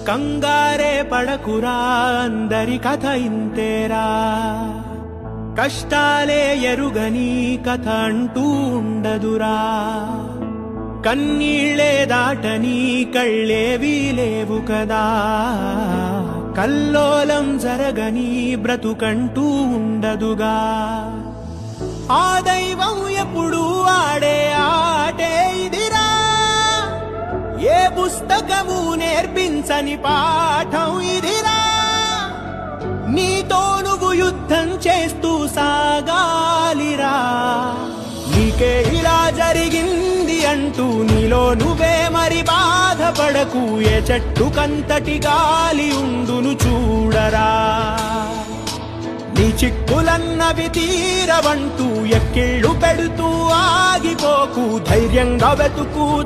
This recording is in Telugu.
కంగారే పడకురా, అందరి కథ ఇంతేరా. కష్టాలే ఎరుగని కథ అంటూ ఉండదురా. కన్నీళ్లే దాటని కళ్ళేవీ లేవు కదా. కల్లోలం జరగని బ్రతుకంటూ ఉండదుగా. ఆ దైవం ఎప్పుడు ఆడే ఆటే ఇదిరా. ఏ పుస్తకము నేర్పించని పాఠం ఇదిరా. నీతో నువ్వు యుద్ధం చేస్తూ సాగాలిరా. నీకే ఇలా జరిగింది అంటూ నీలో నువ్వే మరి బాధపడకు. ఏ చెట్టుకంతటి గాలి ఉండును చూడరా. నీ చిక్కులన్నవి తీరవంటూ ఎక్కిళ్ళు పెడుతూ ఆగిపోకు. ధైర్యంగా వెతుకు